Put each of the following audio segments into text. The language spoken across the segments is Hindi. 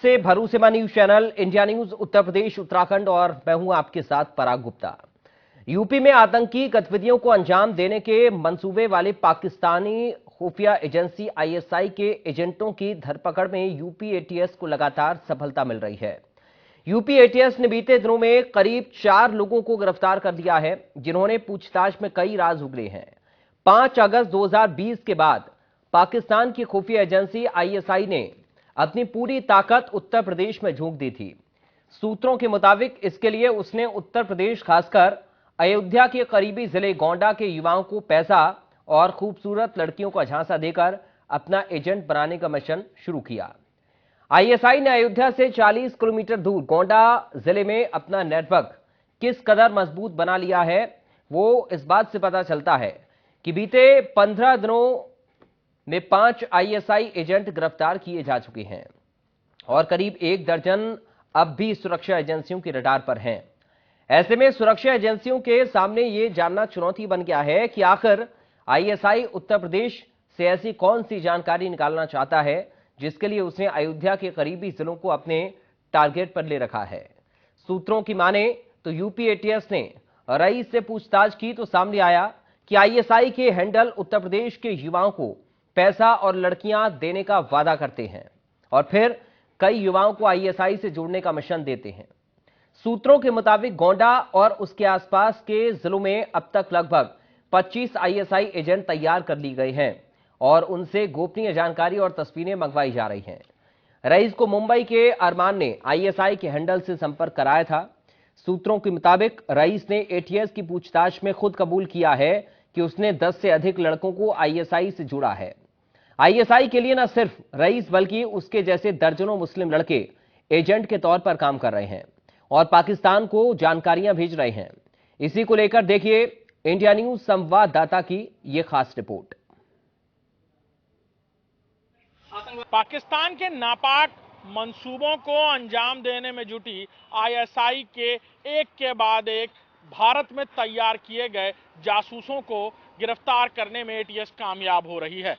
से भरोसेमंद news channel India news Uttar Pradesh Uttarakhand और मैं हूं आपके साथ पराग गुप्ता। यूपी में आतंकी गतिविधियों को अंजाम देने के मंसूबे वाले पाकिस्तानी खुफिया एजेंसी आईएसआई के एजेंटों की धरपकड़ में यूपी एटीएस को लगातार सफलता मिल रही है। यूपी एटीएस ने बीते दिनों में करीब 4 लोगों को गिरफ्तार कर लिया है, जिन्होंने पूछताछ में कई राज उगले हैं। 5 अगस्त 2020 के बाद पाकिस्तान की खुफिया एजेंसी आईएसआई ने अपनी पूरी ताकत उत्तर प्रदेश में झोंक दी थी। सूत्रों के मुताबिक इसके लिए उसने उत्तर प्रदेश, खासकर अयोध्या के करीबी जिले गोंडा के युवाओं को पैसा और खूबसूरत लड़कियों का झांसा देकर अपना एजेंट बनाने का मिशन शुरू किया। आईएसआई ने अयोध्या से 40 किलोमीटर दूर गोंडा जिले में अपना नेटवर्क किस कदर मजबूत बना लिया है, वो इस बात से पता चलता है कि बीते 15 दिनों में 5 आईएसआई एजेंट गिरफ्तार किए जा चुके हैं और करीब 1 दर्जन अब भी सुरक्षा एजेंसियों के रडार पर हैं। ऐसे में सुरक्षा एजेंसियों के सामने यह जानना चुनौती बन गया है कि आखिर आईएसआई उत्तर प्रदेश से ऐसी कौन सी जानकारी निकालना चाहता है जिसके लिए उसने अयोध्या के करीबी जिलों को अपने टारगेट पर ले रखा है। सूत्रों की माने तो यूपी एटीएस ने रईस से पूछताछ की तो सामने आया कि आईएसआई के हैंडल उत्तर प्रदेश के युवाओं को पैसा और लड़कियां देने का वादा करते हैं और फिर कई युवाओं को आईएसआई से जोड़ने का मिशन देते हैं। सूत्रों के मुताबिक गोंडा और उसके आसपास के जिलों में अब तक लगभग 25 आईएसआई एजेंट तैयार कर ली गए हैं और उनसे गोपनीय जानकारी और तस्वीरें मंगवाई जा रही हैं। रईस को मुंबई के अरमान ने आईएसआई के हैंडल से संपर्क कराया था। सूत्रों के मुताबिक रईस ने एटीएस की पूछताछ में खुद कबूल किया है कि उसने 10 से अधिक लड़कों को आईएसआई से जोड़ा है। आईएसआई के लिए न सिर्फ रईस बल्कि उसके जैसे दर्जनों मुस्लिम लड़के एजेंट के तौर पर काम कर रहे हैं और पाकिस्तान को जानकारियां भेज रहे हैं। इसी को लेकर देखिए इंडिया न्यूज संवाददाता की यह खास रिपोर्ट। पाकिस्तान के नापाक मंसूबों को अंजाम देने में जुटी आईएसआई के एक के बाद एक भारत में तैयार किए गए जासूसों को गिरफ्तार करने में एटीएस कामयाब हो रही है।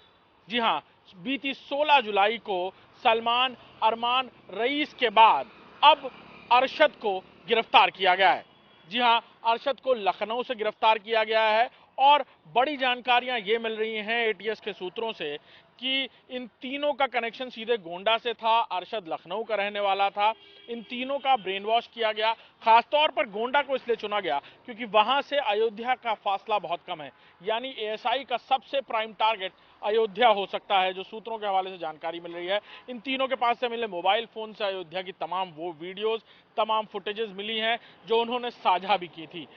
जी हां, बीती 16 जुलाई को सलमान अरमान रईस के बाद अब अरशद को गिरफ्तार किया गया है। जी हां, अरशद को लखनऊ से गिरफ्तार किया गया है और बड़ी जानकारियां ये मिल रही हैं एटीएस के सूत्रों से कि इन तीनों का कनेक्शन सीधे गोंडा से था। अरशद लखनऊ का रहने वाला था। इन तीनों का ब्रेन वॉश किया गया। खासतौर पर गोंडा को इसलिए चुना गया क्योंकि वहां से अयोध्या का फासला बहुत कम है, यानी एएसआई का सबसे प्राइम टारगेट अयोध्या हो सकता है, जो सूत्रों के हवाले से जानकारी मिल रही है। इन तीनों के पास से मिले मोबाइल फोन से अयोध्या की तमाम वो वीडियोज, तमाम फुटेजेस मिली हैं जो उन्होंने साझा भी की थी।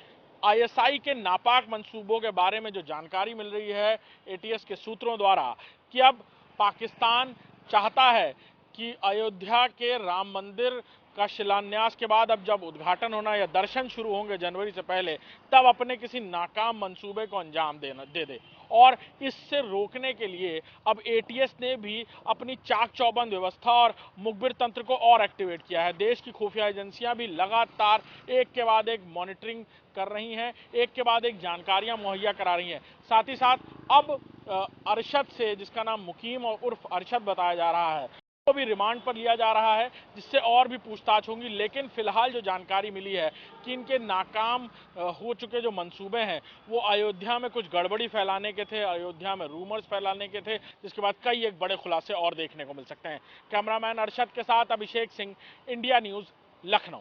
आईएसआई के नापाक मंसूबों के बारे में जो जानकारी मिल रही है एटीएस के सूत्रों द्वारा कि अब पाकिस्तान चाहता है कि अयोध्या के राम मंदिर का शिलान्यास के बाद अब जब उद्घाटन होना या दर्शन शुरू होंगे जनवरी से पहले, तब अपने किसी नाकाम मंसूबे को अंजाम दे दे। और इससे रोकने के लिए अब एटीएस ने भी अपनी चाक चौबंद व्यवस्था और मुखबिर तंत्र को और एक्टिवेट किया है। देश की खुफिया एजेंसियां भी लगातार एक के बाद एक मॉनिटरिंग कर रही हैं, एक के बाद एक जानकारियां मुहैया करा रही हैं। साथ ही साथ अब अरशद से, जिसका नाम मुकीम और उर्फ अरशद बताया जा रहा है, को भी रिमांड पर लिया जा रहा है, जिससे और भी पूछताछ होंगी। लेकिन फिलहाल जो जानकारी मिली है कि इनके नाकाम हो चुके जो मंसूबे हैं वो अयोध्या में कुछ गड़बड़ी फैलाने के थे, अयोध्या में रूमर्स फैलाने के थे, जिसके बाद कई एक बड़े खुलासे और देखने को मिल सकते हैं। कैमरामैन अरशद के साथ अभिषेक सिंह, इंडिया न्यूज, लखनऊ।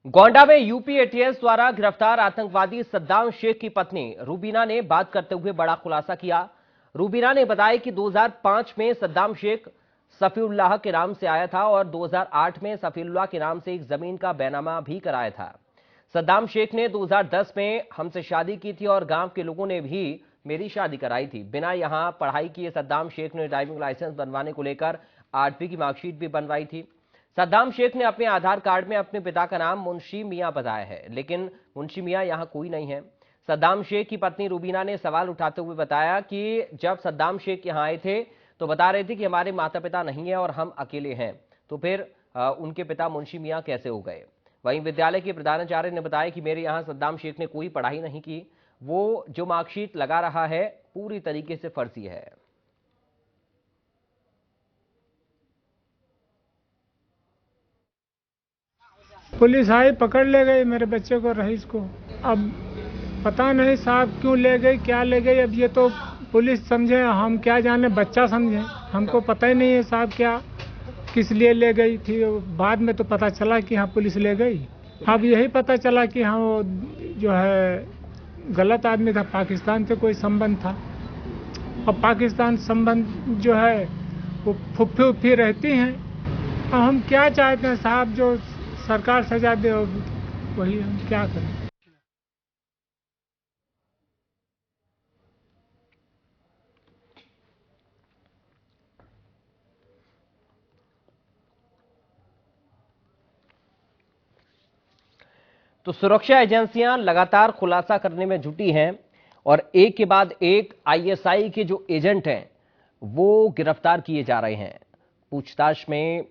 गोंडा में यूपी एटीएस द्वारा गिरफ्तार आतंकवादी सद्दाम शेख की पत्नी रूबीना ने बात करते हुए बड़ा खुलासा किया। रूबीना ने बताया कि 2005 में सद्दाम शेख सफीउल्लाह के नाम से आया था और 2008 में सफीउल्लाह के नाम से एक जमीन का बैनामा भी कराया था। सद्दाम शेख ने 2010 में हमसे शादी की थी और गांव के लोगों ने भी मेरी शादी कराई थी। बिना यहां पढ़ाई किए सद्दाम शेख ने ड्राइविंग लाइसेंस बनवाने को लेकर 8वीं की मार्कशीट भी बनवाई थी। सद्दाम शेख ने अपने आधार कार्ड में अपने पिता का नाम मुंशी मियां बताया है, लेकिन मुंशी मियां यहां कोई नहीं है। सद्दाम शेख की पत्नी रूबीना ने सवाल उठाते हुए बताया कि जब सद्दाम शेख यहां आए थे तो बता रहे थे कि हमारे माता पिता नहीं है और हम अकेले हैं, तो फिर उनके पिता मुंशी मियां कैसे हो गए। वहीं विद्यालय के प्रधानाचार्य ने बताया कि मेरे यहां सद्दाम शेख ने कोई पढ़ाई नहीं की, वो जो मार्कशीट लगा रहा है पूरी तरीके से फर्जी है। पुलिस आई, पकड़ ले गई मेरे बच्चे को, रईस को। अब पता नहीं साहब क्यों ले गई, क्या ले गई, अब ये तो पुलिस समझे, हम क्या जाने, बच्चा समझे। हमको पता ही नहीं है साहब क्या किस लिए ले गई थी। बाद में तो पता चला कि हाँ पुलिस ले गई। अब यही पता चला कि हाँ वो जो है गलत आदमी था, पाकिस्तान से कोई संबंध था। और पाकिस्तान संबंध जो है वो फुफ्फी उफ्फी रहती हैं। अब हम क्या चाहते हैं साहब, जो सरकार सजा दे वही हम क्या करें। तो सुरक्षा एजेंसियां लगातार खुलासा करने में जुटी हैं और एक के बाद एक आईएसआई के जो एजेंट हैं वो गिरफ्तार किए जा रहे हैं। पूछताछ में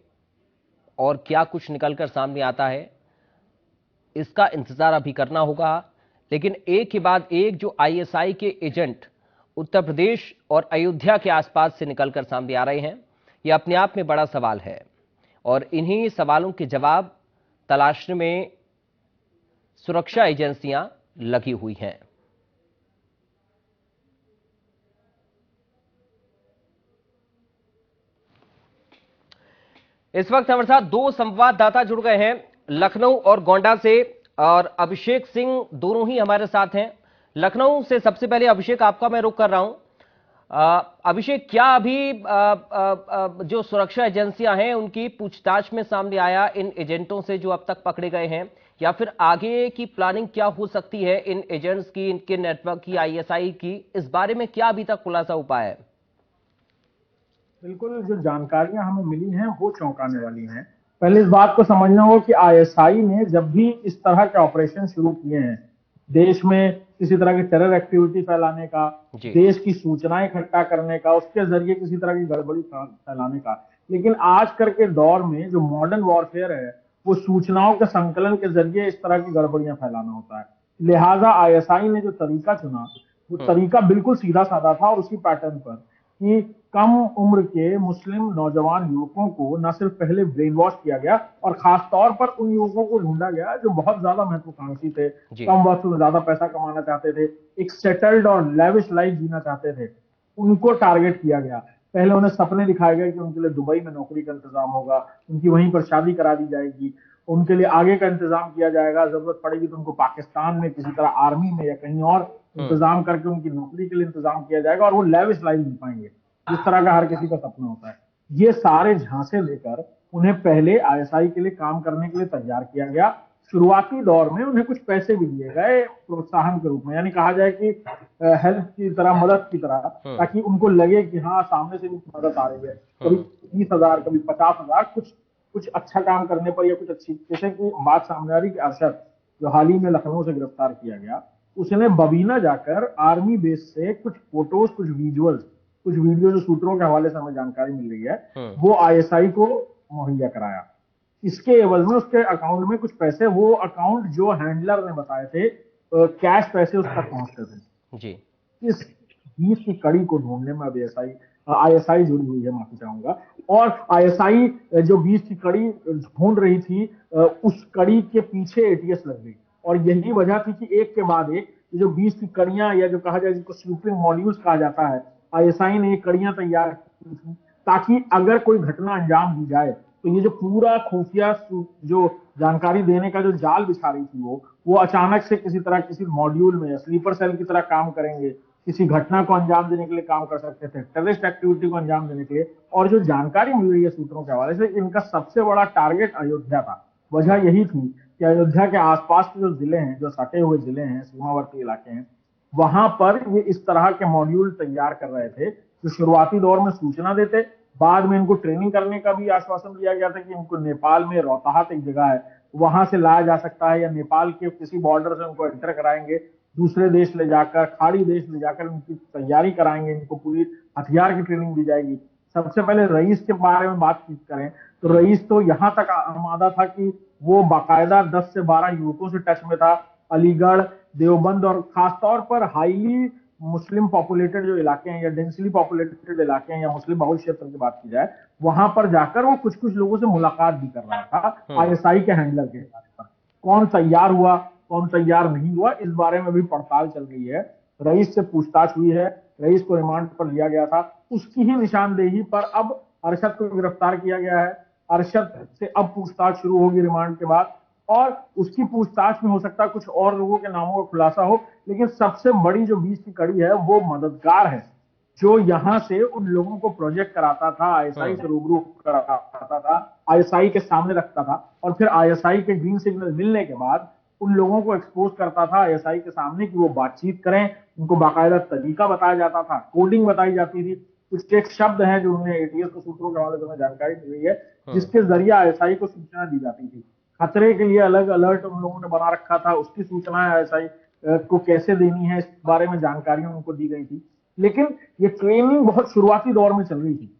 और क्या कुछ निकलकर सामने आता है इसका इंतजार अभी करना होगा, लेकिन एक के बाद एक जो आईएसआई के एजेंट उत्तर प्रदेश और अयोध्या के आसपास से निकलकर सामने आ रहे हैं, यह अपने आप में बड़ा सवाल है और इन्हीं सवालों के जवाब तलाशने में सुरक्षा एजेंसियां लगी हुई हैं। इस वक्त हमारे साथ दो संवाददाता जुड़ गए हैं, लखनऊ और गोंडा से, और अभिषेक सिंह दोनों ही हमारे साथ हैं। लखनऊ से सबसे पहले अभिषेक आपका मैं रुख कर रहा हूं। अभिषेक, क्या अभी जो सुरक्षा एजेंसियां हैं उनकी पूछताछ में सामने आया इन एजेंटों से जो अब तक पकड़े गए हैं, या फिर आगे की प्लानिंग क्या हो सकती है इन एजेंट्स की, इनके नेटवर्क की, आईएसआई की, इस बारे में क्या अभी तक खुलासा हो पाया है? बिल्कुल, जो जानकारियां हमें मिली हैं वो चौंकाने वाली हैं। पहले इस बात को समझना होगा कि आईएसआई ने जब भी इस तरह के ऑपरेशन शुरू किए हैं देश में, किसी तरह की टेरर एक्टिविटी फैलाने का, देश की सूचनाएं इकट्ठा करने का, उसके जरिए किसी तरह की गड़बड़ी फैलाने का, लेकिन आजकल के दौर में जो मॉडर्न वॉरफेयर है वो सूचनाओं के संकलन के जरिए इस तरह की गड़बड़ियां फैलाना होता है। लिहाजा आईएसआई ने जो तरीका चुना वो तरीका बिल्कुल सीधा साधा था और उसी पैटर्न पर कि कम उम्र के मुस्लिम नौजवान युवकों को न सिर्फ पहले ब्रेन वॉश किया गया और खास तौर पर उन युवकों को ढूंढा गया जो बहुत ज्यादा महत्वाकांक्षी थे, कम वक्त में ज्यादा पैसा कमाना चाहते थे, एक सेटल्ड और लेविश लाइफ जीना चाहते थे, उनको टारगेट किया गया। पहले उन्हें सपने दिखाए गए कि उनके लिए दुबई में नौकरी का इंतजाम होगा, उनकी वहीं पर शादी करा दी जाएगी, उनके लिए आगे का इंतजाम किया जाएगा, जरूरत पड़ेगी तो उनको पाकिस्तान में किसी तरह आर्मी में या कहीं और इंतजाम करके उनकी नौकरी के लिए इंतजाम किया जाएगा और वो लेविश लाइफ जी पाएंगे, जिस तरह का हर किसी का सपना होता है। ये सारे झांसे लेकर उन्हें पहले आईएसआई के लिए काम करने के लिए तैयार किया गया। शुरुआती दौर में उन्हें कुछ पैसे भी दिए गए प्रोत्साहन के रूप में, यानी कहा जाए कि हेल्प की तरह, मदद की तरह, ताकि उनको लगे कि हाँ सामने से भी मदद आ रही है। कभी 30,000, कभी 50,000, कुछ अच्छा काम करने पर या कुछ अच्छी, जैसे कि बात सामने आ रही कि अरशद जो हाल ही में लखनऊ से गिरफ्तार किया गया, उसने बबीना जाकर आर्मी बेस से कुछ फोटोज, कुछ विजुअल्स, कुछ वीडियो जो सूत्रों के हवाले से हमें जानकारी मिल रही है वो आईएसआई को मुहैया कराया। इसके एवज में उसके अकाउंट में कुछ पैसे, वो अकाउंट जो हैंडलर ने बताए थे कैश पैसे उस तक पहुंचते थे जी। इस बीच की कड़ी को ढूंढने में अब आईएसआई जुड़ी हुई है, माफी चाहूंगा, और आईएसआई जो बीच की कड़ी ढूंढ रही थी उस कड़ी के पीछे एटीएस लग गई और यही वजह थी कि एक के बाद एक जो बीच की कड़ियां, या जो कहा जाए जिसको स्लीपिंग मॉड्यूल्स कहा जाता है, आईएसआई ने ये कड़ियां तैयार की थी ताकि अगर कोई घटना अंजाम दी जाए तो ये जो पूरा खुफिया जो जानकारी देने का जो जाल बिछा रही थी वो अचानक से किसी तरह किसी मॉड्यूल में स्लीपर सेल की तरह काम करेंगे, किसी घटना को अंजाम देने के लिए काम कर सकते थे, टेररिस्ट एक्टिविटी को अंजाम देने के लिए। और जो जानकारी मिल रही है सूत्रों के हवाले से, इनका सबसे बड़ा टारगेट अयोध्या था। वजह यही थी कि अयोध्या के आसपास के जो जिले हैं, जो सटे हुए जिले हैं, सीमावर्ती इलाके हैं, वहां पर ये इस तरह के मॉड्यूल तैयार कर रहे थे जो शुरुआती दौर में सूचना देते, बाद में इनको ट्रेनिंग करने का भी आश्वासन दिया गया था कि इनको नेपाल में रोहतास एक जगह है वहां से लाया जा सकता है, या नेपाल के किसी बॉर्डर से उनको एंटर कराएंगे, दूसरे देश ले जाकर, खाड़ी देश ले जाकर उनकी तैयारी कराएंगे, इनको पूरी हथियार की ट्रेनिंग दी जाएगी। सबसे पहले रईस के बारे में बातचीत करें तो रईस तो यहाँ तक आमादा था कि वो बाकायदा 10 से 12 युवकों से टच में था। अलीगढ़, देवबंद और खासतौर पर हाईली मुस्लिम पॉपुलेटेड जो इलाके हैं या डेंसली पॉपुलेटेड इलाके हैं या मुस्लिम बहुल क्षेत्र की बात की जाए, वहां पर जाकर वो कुछ लोगों से मुलाकात भी कर रहा था आईएसआई के हैंडलर के साथ। कौन तैयार हुआ, कौन तैयार नहीं हुआ, इस बारे में भी पड़ताल चल रही है। रईस से पूछताछ हुई है, रईस को रिमांड पर लिया गया था, उसकी ही निशानदेही पर अब अरशद को गिरफ्तार किया गया है। अरशद से अब पूछताछ शुरू होगी रिमांड के बाद, और उसकी पूछताछ में हो सकता है कुछ और लोगों के नामों का खुलासा हो, लेकिन सबसे बड़ी जो बीच की कड़ी है वो मददगार है, जो यहां से उन लोगों को प्रोजेक्ट कराता था, आईएसआई से रूबरू कराता था, आईएसआई के सामने रखता था, और फिर आईएसआई के ग्रीन सिग्नल मिलने के बाद उन लोगों को एक्सपोज करता था आईएसआई के सामने कि वो बातचीत करें। उनको बाकायदा तरीका बताया जाता था, कोडिंग बताई जाती थी, कुछ एक शब्द हैं जो उन्हें एटीएस के सूत्रों के हवाले से हमें जानकारी मिल रही है, जिसके जरिए आईएसआई को सूचना दी जाती थी। खतरे के लिए अलग अलर्ट उन लोगों ने बना रखा था, उसकी सूचनाएं आईएसआई को कैसे देनी है इस बारे में जानकारियां उनको दी गई थी। लेकिन ये ट्रेनिंग बहुत शुरुआती दौर में चल रही थी,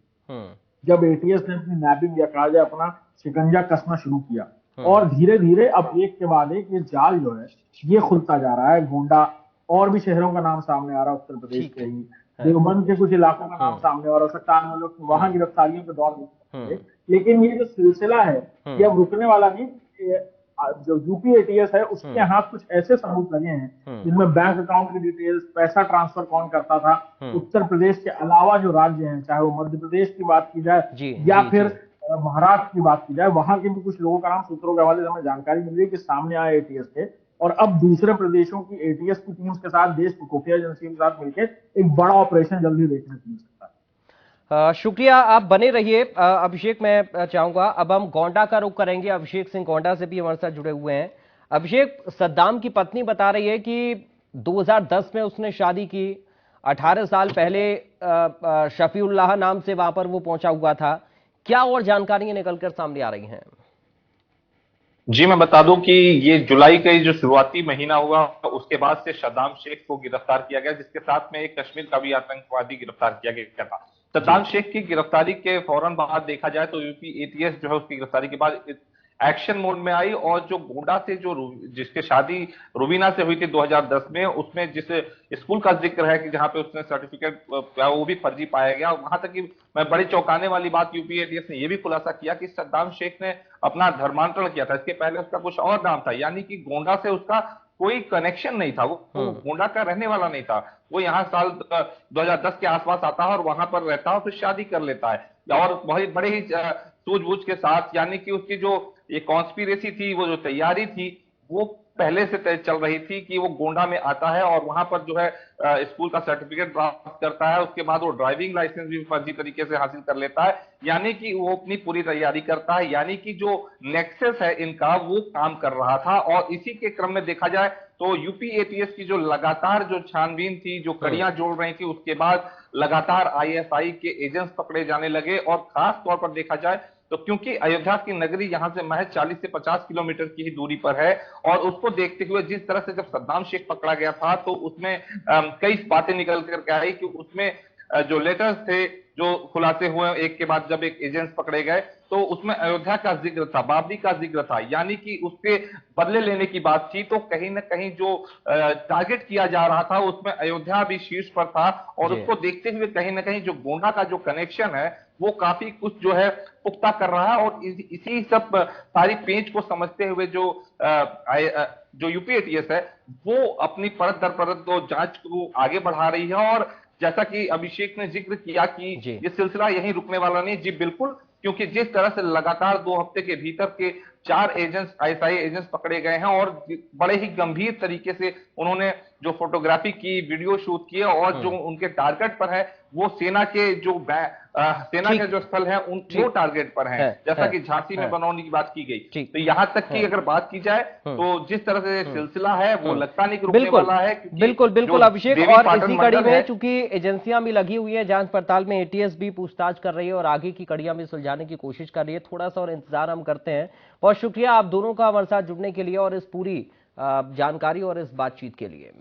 जब एटीएस ने अपनी नैपिंग या कहा जाए अपना शिकंजा कसना शुरू किया, और धीरे धीरे अब एक के बाद एक ये जाल जो है ये खुलता जा रहा है। गोंडा और भी शहरों का नाम सामने आ रहा है, उत्तर प्रदेश के ही देवबंद के कुछ इलाकों का नाम सामने आ रहा है, सकता है लोग वहां गिरफ्तारियों के दौर में। लेकिन ये जो सिलसिला है ये अब रुकने वाला नहीं। जो यूपी एटीएस है उसके हाथ कुछ ऐसे सबूत लगे हैं जिनमें बैंक अकाउंट की डिटेल्स, पैसा ट्रांसफर कौन करता था, उत्तर प्रदेश के अलावा जो राज्य हैं, चाहे वो मध्य प्रदेश की बात की जाए या फिर महाराष्ट्र की बात की जाए, वहां के भी कुछ लोगों का नाम सूत्रों के हवाले से हमें जानकारी मिल रही है कि सामने आए एटीएस के, और अब दूसरे प्रदेशों की एटीएस की टीम्स के साथ, देश की खुफिया एजेंसी के साथ मिलकर एक बड़ा ऑपरेशन जल्दी देखने को मिल सकता है। शुक्रिया, आप बने रहिए। अभिषेक, मैं चाहूंगा अब हम गोंडा का रुख करेंगे। अभिषेक सिंह गोंडा से भी हमारे साथ जुड़े हुए हैं। अभिषेक, सद्दाम की पत्नी बता रही है कि 2010 में उसने शादी की, 18 साल पहले शफीउल्लाह नाम से वहां पर वो पहुंचा हुआ था। क्या और जानकारियां निकलकर सामने आ रही हैं? जी, मैं बता दूं कि ये जुलाई का जो शुरुआती महीना हुआ उसके बाद से सद्दाम शेख को गिरफ्तार किया गया, जिसके साथ में एक कश्मीर का भी आतंकवादी गिरफ्तार किया गया था। सद्दाम शेख की गिरफ्तारी के फौरन बाद देखा जाए तो यूपी एटीएस जो है उसकी गिरफ्तारी के बाद एक्शन मोड में आई, और जो गोंडा से जिसके शादी रुबीना से हुई थी 2010 में, उसमें जिस स्कूल का जिक्र है कि जहां पे उसने सर्टिफिकेट वो भी फर्जी पाया गया। वहां तक कि मैं बड़ी चौंकाने वाली बात यूपी एटीएस ने यह भी खुलासा किया कि सद्दाम शेख ने अपना धर्मांतरण किया था, इसके पहले उसका कुछ और नाम था, यानी कि गोंडा से उसका कोई कनेक्शन नहीं था, वो गोंडा का रहने वाला नहीं था। वो यहाँ साल 2010 के आसपास आता है और वहां पर रहता है, फिर शादी कर लेता है, और बहुत बड़े ही सूझबूझ के साथ, यानी कि उसकी जो ये कॉन्स्पिरेसी थी, वो जो तैयारी थी, वो पहले से तय चल रही थी कि वो गोंडा में आता है और वहां पर जो है स्कूल का सर्टिफिकेट प्राप्त करता है, उसके बाद वो ड्राइविंग लाइसेंस भी फर्जी तरीके से हासिल कर लेता है, यानी कि वो अपनी पूरी तैयारी करता है, यानी कि जो नेक्सस है इनका वो काम कर रहा था। और इसी के क्रम में देखा जाए तो यूपी एटीएस की जो लगातार जो छानबीन थी, जो कड़ियां जोड़ रही थी, उसके बाद लगातार आईएसआई के एजेंट्स पकड़े जाने लगे। और खास तौर पर देखा जाए तो क्योंकि अयोध्या की नगरी यहां से महज 40 से 50 किलोमीटर की ही दूरी पर है, और उसको देखते हुए जिस तरह से जब सद्दाम शेख पकड़ा गया था तो उसमें कई बातें निकल करके आई कि उसमें जो लेटर्स थे जो खुलासे हुए एक के बाद जब एक एजेंट्स पकड़े गए, तो उसमें अयोध्या का जिक्र था, बाबरी का जिक्र था, यानी कि उसके बदले लेने की बात थी। तो कहीं ना कहीं जो टारगेट किया जा रहा था उसमें अयोध्या भी शीर्ष पर था, और उसको देखते हुए कहीं ना कहीं जो गोंडा का जो कनेक्शन है वो काफी कुछ जो है पुख्ता कर रहा है। और इसी सब सारी पेंच को समझते हुए जो यूपी एटीएस है वो अपनी परत दर परत तो जांच को आगे बढ़ा रही है। और जैसा कि अभिषेक ने जिक्र किया कि ये सिलसिला यहीं रुकने वाला नहीं, जी बिल्कुल, क्योंकि जिस तरह से लगातार 2 हफ्ते के भीतर के 4 एजेंट्स, आईएसआई एजेंट्स पकड़े गए हैं, और बड़े ही गंभीर तरीके से उन्होंने जो फोटोग्राफी की, वीडियो शूट किए, और जो उनके टारगेट पर है वो सेना के जो स्थल है वो टारगेट पर है, जैसा कि झांसी में बनौनी की बात की गई। तो यहां तक की अगर बात की जाए तो जिस तरह से सिलसिला है वो लगता नहीं कि रुकने वाला है। बिल्कुल अभिषेक, और इसी कड़ी में चूंकि एजेंसियां भी लगी हुई है जांच पड़ताल में, एटीएस भी पूछताछ कर रही है और आगे की कड़ियां भी सुलझाने की कोशिश कर रही है, थोड़ा सा और इंतजार हम करते हैं। बहुत शुक्रिया आप दोनों का हमारे साथ जुड़ने के लिए और इस पूरी जानकारी और इस बातचीत के लिए।